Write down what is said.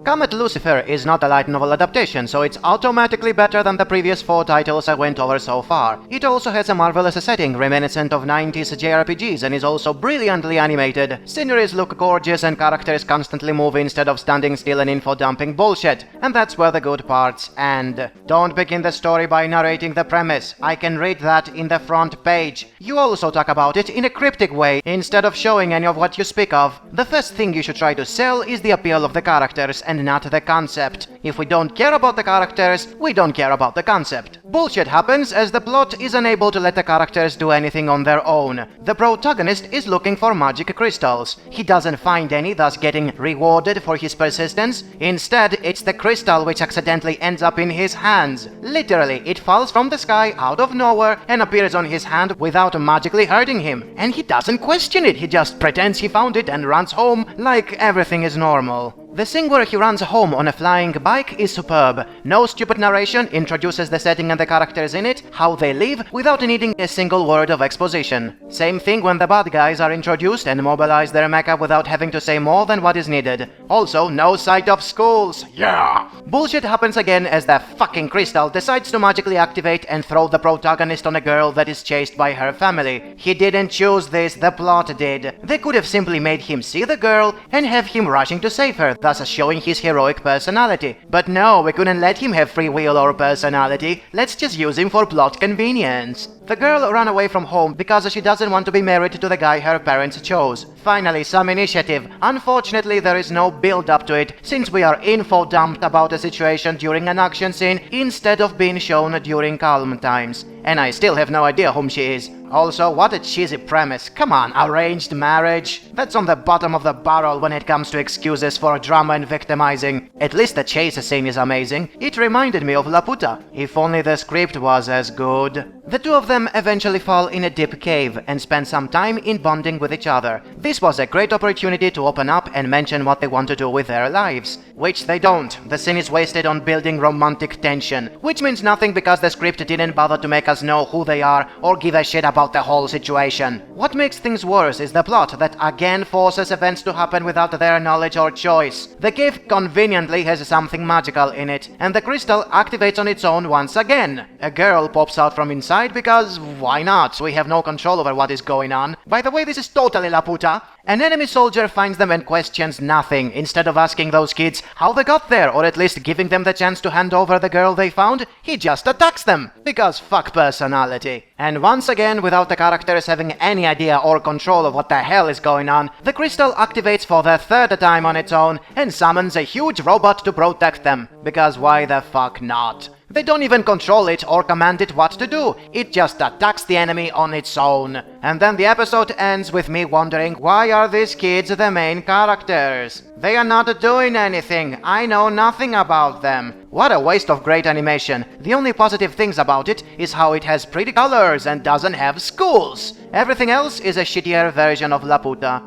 Comet Lucifer is not a light novel adaptation, so it's automatically better than the previous 4 titles I went over so far. It also has a marvelous setting reminiscent of 90s JRPGs and is also brilliantly animated. Sceneries look gorgeous and characters constantly move instead of standing still and info-dumping bullshit. And that's where the good parts end. Don't begin the story by narrating the premise. I can read that in the front page. You also talk about it in a cryptic way instead of showing any of what you speak of. The first thing you should try to sell is the appeal of the characters and not the concept. If we don't care about the characters, we don't care about the concept. Bullshit happens as the plot is unable to let the characters do anything on their own. The protagonist is looking for magic crystals. He doesn't find any, thus getting rewarded for his persistence. Instead, it's the crystal which accidentally ends up in his hands. Literally, it falls from the sky out of nowhere and appears on his hand without magically hurting him. And he doesn't question it, he just pretends he found it and runs home like everything is normal. The scene where he runs home on a flying bike is superb. No stupid narration, introduces the setting and the characters in it, how they live, without needing a single word of exposition. Same thing when the bad guys are introduced and mobilize their mecha without having to say more than what is needed. Also, no sight of schools. Yeah! Bullshit happens again as the fucking crystal decides to magically activate and throw the protagonist on a girl that is chased by her family. He didn't choose this, the plot did. They could have simply made him see the girl and have him rushing to save her, thus showing his heroic personality. But no, we couldn't let him have free will or personality. Let's just use him for plot convenience. The girl ran away from home because she doesn't want to be married to the guy her parents chose. Finally, some initiative. Unfortunately, there is no build-up to it, since we are info-dumped about a situation during an action scene instead of being shown during calm times. And I still have no idea whom she is. Also, what a cheesy premise. Come on, arranged marriage? That's on the bottom of the barrel when it comes to excuses for drama and victimizing. At least the chase scene is amazing. It reminded me of Laputa. If only the script was as good. The two of them eventually fall in a deep cave and spend some time in bonding with each other. This was a great opportunity to open up and mention what they want to do with their lives. Which they don't. The scene is wasted on building romantic tension. Which means nothing because the script didn't bother to make us know who they are or give a shit about the whole situation. What makes things worse is the plot that again forces events to happen without their knowledge or choice. The cave conveniently has something magical in it, and the crystal activates on its own once again. A girl pops out from inside because why not? We have no control over what is going on. By the way, this is totally Laputa. An enemy soldier finds them and questions nothing. Instead of asking those kids how they got there, or at least giving them the chance to hand over the girl they found, he just attacks them. Because fuck personality. And once again, without the characters having any idea or control of what the hell is going on, the crystal activates for the 3rd time on its own and summons a huge robot to protect them. Because why the fuck not? They don't even control it or command it what to do. It just attacks the enemy on its own. And then the episode ends with me wondering, why are these kids the main characters? They are not doing anything. I know nothing about them. What a waste of great animation. The only positive things about it is how it has pretty colors and doesn't have schools. Everything else is a shittier version of Laputa.